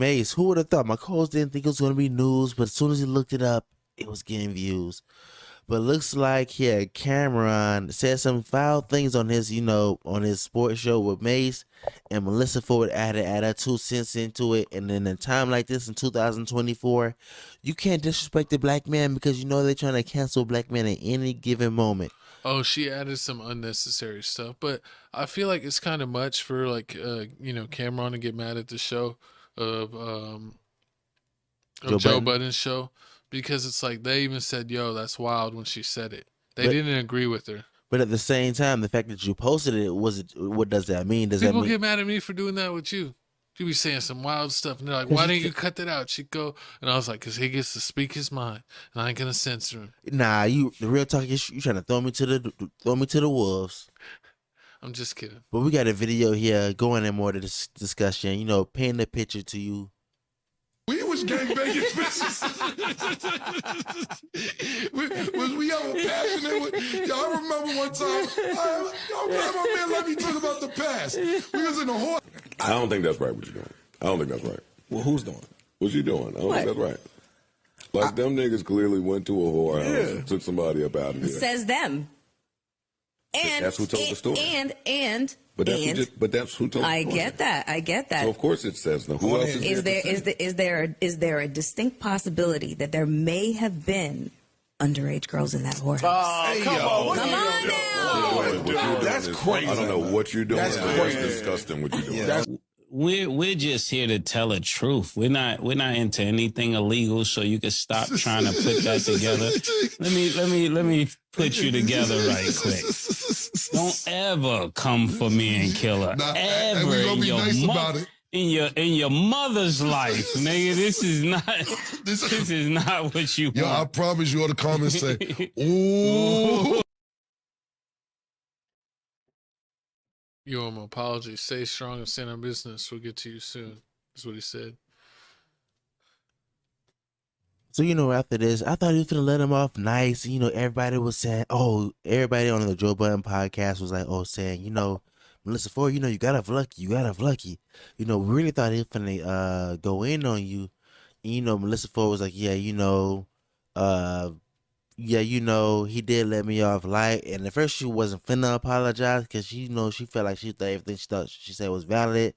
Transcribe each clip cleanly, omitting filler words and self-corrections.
Mace, who would have thought? My co-host didn't think it was going to be news, but as soon as he looked it up, it was getting views. But looks like Cameron said some foul things on his, on his sports show with Mace, and Melyssa Ford added her 2 cents into it. And in a time like this in 2024, you can't disrespect the black man because they're trying to cancel black men at any given moment. Oh, she added some unnecessary stuff, but I feel like it's kind of much for Cameron to get mad at the show of Joe Budden's show, because it's like they even said, "Yo, that's wild" when she said it. They didn't agree with her. But at the same time, the fact that you posted it, what does that mean? People get mad at me for doing that with you? You be saying some wild stuff, and they're like, "Why didn't you cut that out, Chico?" And I was like, "Cause he gets to speak his mind, and I ain't gonna censor him." Nah, the real talk is you trying to throw me to the wolves. I'm just kidding. But we got a video here going in more to this discussion. Painting the picture to you. We was gangbanging bitches. was we ever passionate? Y'all remember one time? My man let me talk about the past. We was in the horse. I don't think that's right what you're doing. I don't think that's right. Well, who's doing? What you doing? I don't think that's right. Like, them niggas clearly went to a whorehouse and took somebody up out of there. Says them. And that's who told the story. But that's who told the story. I get that. So of course it says them. Who else is there a distinct possibility that there may have been underage girls in that whorehouse? Oh, come on now. That's crazy. I don't know what you're doing. That's disgusting what you're doing. We're just here to tell the truth. We're not into anything illegal, so you can stop trying to put that together. Let me put you together right quick. Don't ever come for me and kill her. Ever in your in your mother's life, nigga. This is not what you want. Yo, I promise you all the comments say, ooh. You owe him an apology. Stay strong and stand on business. We'll get to you soon. That's what he said. So, after this, I thought he was going to let him off nice. Everybody was saying, everybody on the Joe Budden podcast was like, saying, Melyssa Ford, you got off lucky. We really thought he was going to go in on you. And, Melyssa Ford was like, he did let me off light. And at first she wasn't finna apologize because she felt like she thought everything she said was valid.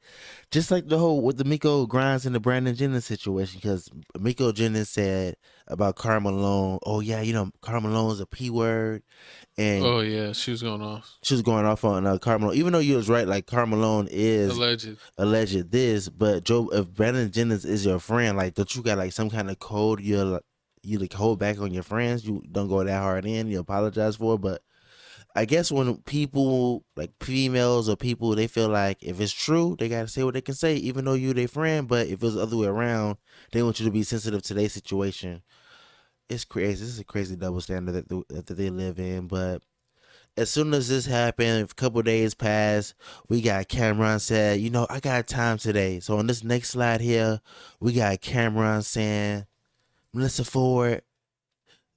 Just like the whole with the Miko Grimes and the Brandon Jennings situation, because Miko Jennings said about Karl Malone, Karl Malone's a P word. And she was going off. She was going off on Karl Malone, even though you was right, like Karl Malone is alleged this, but if Brandon Jennings is your friend, like, don't you got like some kind of code you hold back on your friends? You don't go that hard in, you apologize for it. But I guess when people, like females or people, they feel like if it's true, they gotta say what they can say, even though you're their friend. But if it was the other way around, they want you to be sensitive to their situation. It's crazy. This is a crazy double standard that they live in. But as soon as this happened, a couple of days passed, we got Cameron said, I got time today. So on this next slide here, we got Cameron saying, Melyssa Ford,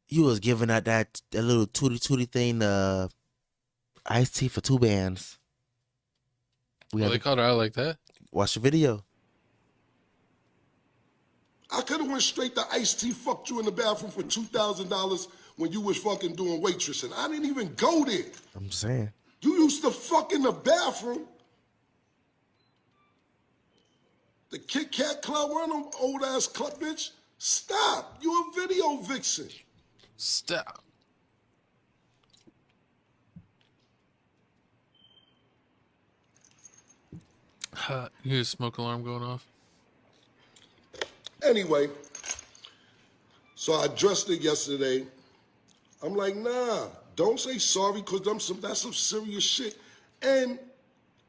you was giving out that little tootie thing, iced tea for 2 bands. They called her out like that? Watch the video. I could have went straight to iced tea, fucked you in the bathroom for $2,000 when you was fucking doing waitressing. I didn't even go there. I'm saying. You used to fuck in the bathroom. The Kit Kat Club, one of them old ass club bitch. Stop. You a video vixen. Stop. You hear a smoke alarm going off? Anyway, so I addressed it yesterday. I'm like, nah, don't say sorry, because that's some serious shit. And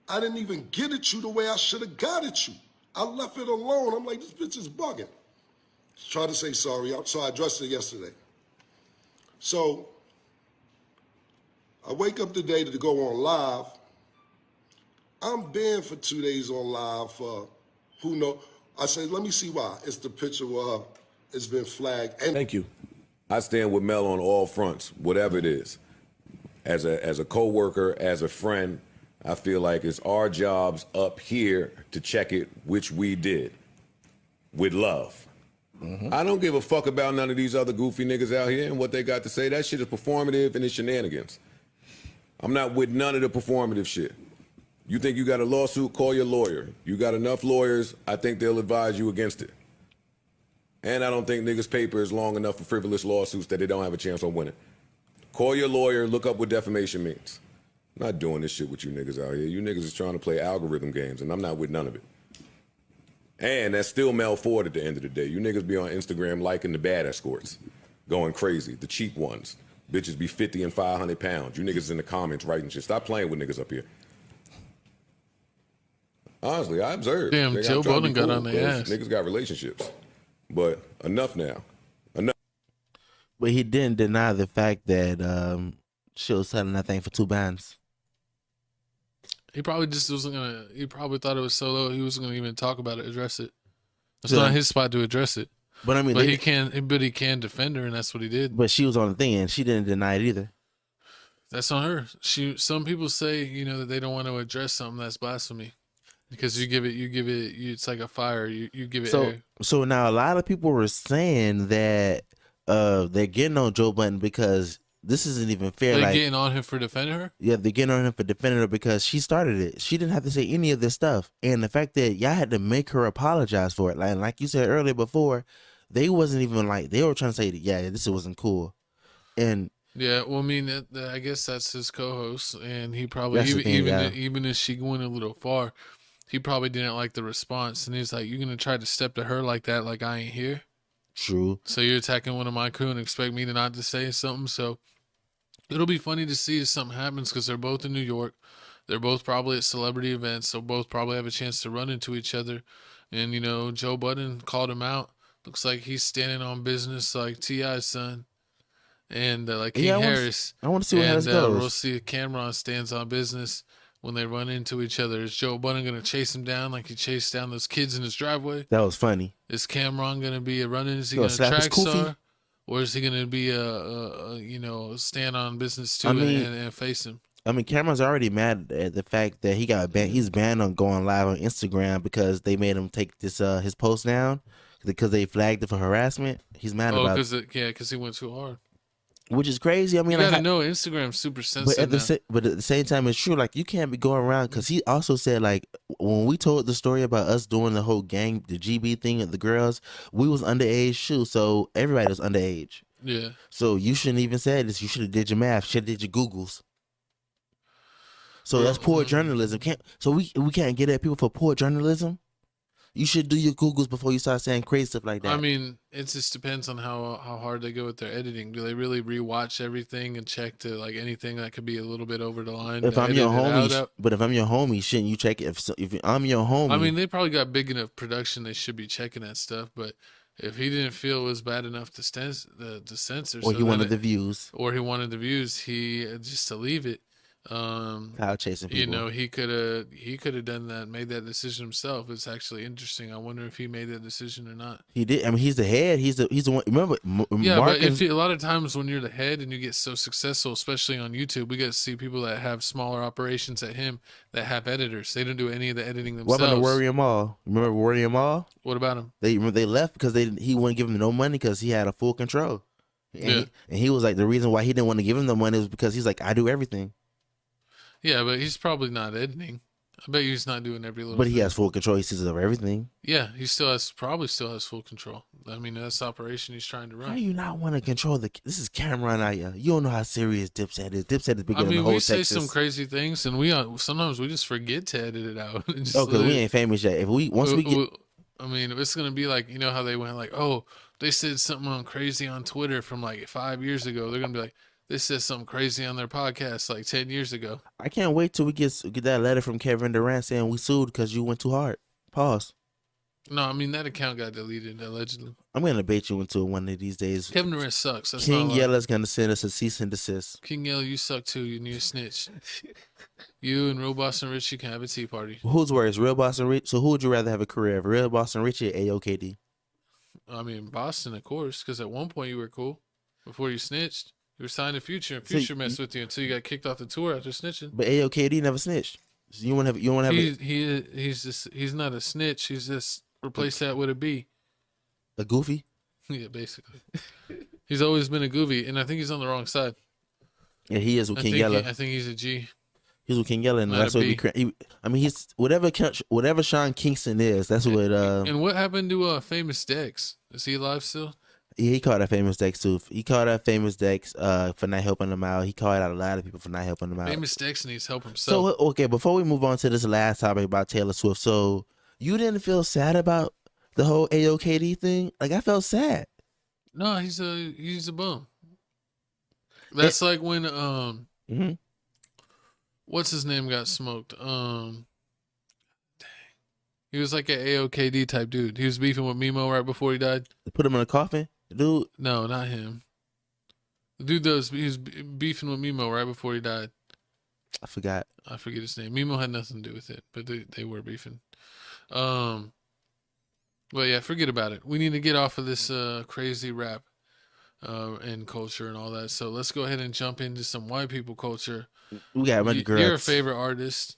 I didn't even get at you the way I should have got at you. I left it alone. I'm like, this bitch is bugging. Tried to say sorry, so I addressed it yesterday. So I wake up today to go on live. I'm banned for 2 days on live for who knows. I said, let me see why. It's the picture where it's been flagged. And thank you. I stand with Mel on all fronts, whatever it is. As a co-worker, as a friend, I feel like it's our jobs up here to check it, which we did. with love. I don't give a fuck about none of these other goofy niggas out here and what they got to say. That shit is performative and it's shenanigans. I'm not with none of the performative shit. You think you got a lawsuit, call your lawyer. You got enough lawyers, I think they'll advise you against it. And I don't think niggas' paper is long enough for frivolous lawsuits that they don't have a chance on winning. Call your lawyer, look up what defamation means. I'm not doing this shit with you niggas out here. You niggas is trying to play algorithm games, and I'm not with none of it. And that's still Mel Ford at the end of the day. You niggas be on Instagram liking the bad escorts, going crazy, the cheap ones. Bitches be 50 and 500 pounds. You niggas in the comments writing shit. Stop playing with niggas up here. Honestly, I observed. Damn, Joe Budden got on their ass. Niggas got relationships. But enough now. Enough. But he didn't deny the fact that she was selling that thing for $2. He probably just wasn't gonna. He probably thought it was so low he wasn't gonna even talk about it, address it. It's not his spot to address it. But I mean, he can. But he can defend her, and that's what he did. But she was on the thing, and she didn't deny it either. That's on her. Some people say, that they don't want to address something that's blasphemy, because you give it. It's like a fire. You give it air. So now a lot of people were saying that they're getting on Joe Budden because this isn't even fair. They're getting on him for defending her? Yeah, they're getting on him for defending her because she started it. She didn't have to say any of this stuff. And the fact that y'all had to make her apologize for it. Like you said earlier before, they wasn't even they were trying to say that, yeah, this wasn't cool. And yeah, well, I mean, I guess that's his co-host. And he probably, even if she went a little far, he probably didn't like the response. And he's like, you're going to try to step to her like that, like I ain't here? True. So you're attacking one of my crew and expect me to not to say something. So it'll be funny to see if something happens because they're both in New York. They're both probably at celebrity events, so both probably have a chance to run into each other. And, Joe Budden called him out. Looks like he's standing on business like T.I.'s son. And like King Harris. I want to see how this goes. We'll see if Cameron stands on business when they run into each other. Is Joe Budden going to chase him down like he chased down those kids in his driveway? That was funny. Is Cameron going to be a running? Is he going to track star? Or is he going to be a stand on business too and face him? I mean, Cameron's already mad at the fact that he got banned. He's banned on going live on Instagram because they made him take this his post down because they flagged it for harassment. He's mad about it. Because he went too hard. Which is crazy. I mean, you gotta know Instagram's super sensitive. But at the same time, it's true. Like, you can't be going around because he also said, like, when we told the story about us doing the whole gang, the GB thing with the girls, we was underage too. So everybody was underage. Yeah. So you shouldn't even say this. You should have did your math. Should have did your Googles. So that's poor journalism. We can't get at people for poor journalism. You should do your Googles before you start saying crazy stuff like that. I mean, it just depends on how hard they go with their editing. Do they really rewatch everything and check to like anything that could be a little bit over the line? If I'm your homie, shouldn't you check it? If I'm your homie, I mean, they probably got big enough production. They should be checking that stuff. But if he didn't feel it was bad enough to censor, or he wanted the views, he just to leave it. Cloud chasing people. He could have done that, made that decision himself. It's actually interesting. I wonder if he made that decision or not. He did. I mean, he's the head. He's the one. Remember, yeah. But a lot of times when you're the head and you get so successful, especially on YouTube, we get to see people that have smaller operations at him that have editors. They don't do any of the editing themselves. What about Worry 'em All? Remember Worry 'em All? What about him? They left because he wouldn't give them no money because he had a full control. And he was like, the reason why he didn't want to give him the money was because he's like, I do everything. Yeah, but he's probably not editing. I bet he's not doing every little. But he has full control. He sees over everything. Yeah, he probably still has full control. I mean, that's the operation he's trying to run. How do you not want to control this is Cameron out here. You don't know how serious Dipset is. Dipset is bigger than the whole Texas. We say some crazy things, and sometimes we just forget to edit it out. Okay, we ain't famous yet. I mean, it's gonna be like, how they went like, oh, they said something crazy on Twitter from like 5 years ago. They're gonna be like, they said something crazy on their podcast like 10 years ago. I can't wait till we get that letter from Kevin Durant saying we sued because you went too hard. Pause. No, I mean, that account got deleted, allegedly. I'm going to bait you into it one of these days. Kevin Durant sucks. That's King Yella's going to send us a cease and desist. King Yella, you suck too. You're a snitch. You and Real Boston Richie can have a tea party. Who's worse, Real Boston Richie? So who would you rather have a career of, Real Boston Richie or AOKD? I mean, Boston, of course, because at one point you were cool before you snitched. You were signed to Future, and Future messed with you until you got kicked off the tour after snitching. But AOKD never snitched. So you want to have. He's not a snitch. He's just replace that with a B. A goofy? Yeah, basically. He's always been a goofy, and I think he's on the wrong side. Yeah, he is with King Yella. I think he's a G. He's with King Yella, and that's what I mean, he's whatever Sean Kingston is. That's what. And what happened to Famous Dex? Is he alive still? Yeah, he called out Famous Dex too. He called out Famous Dex for not helping him out. He called out a lot of people for not helping him out. Famous Dex needs help himself. So okay, before we move on to this last topic about Taylor Swift, so you didn't feel sad about the whole AOKD thing? Like I felt sad. No, he's a bum. That's like when what's his name got smoked? Dang. He was like an AOKD type dude. He was beefing with Mimo right before he died. They put him in a coffin, dude. No, not him. The dude he was beefing with Mimo right before he died. I forget his name. Mimo had nothing to do with it, but they were beefing. Well, yeah, forget about it. We need to get off of this crazy rap and culture and all that. So let's go ahead and jump into some white people culture. We got a bunch of girls. Your favorite artist.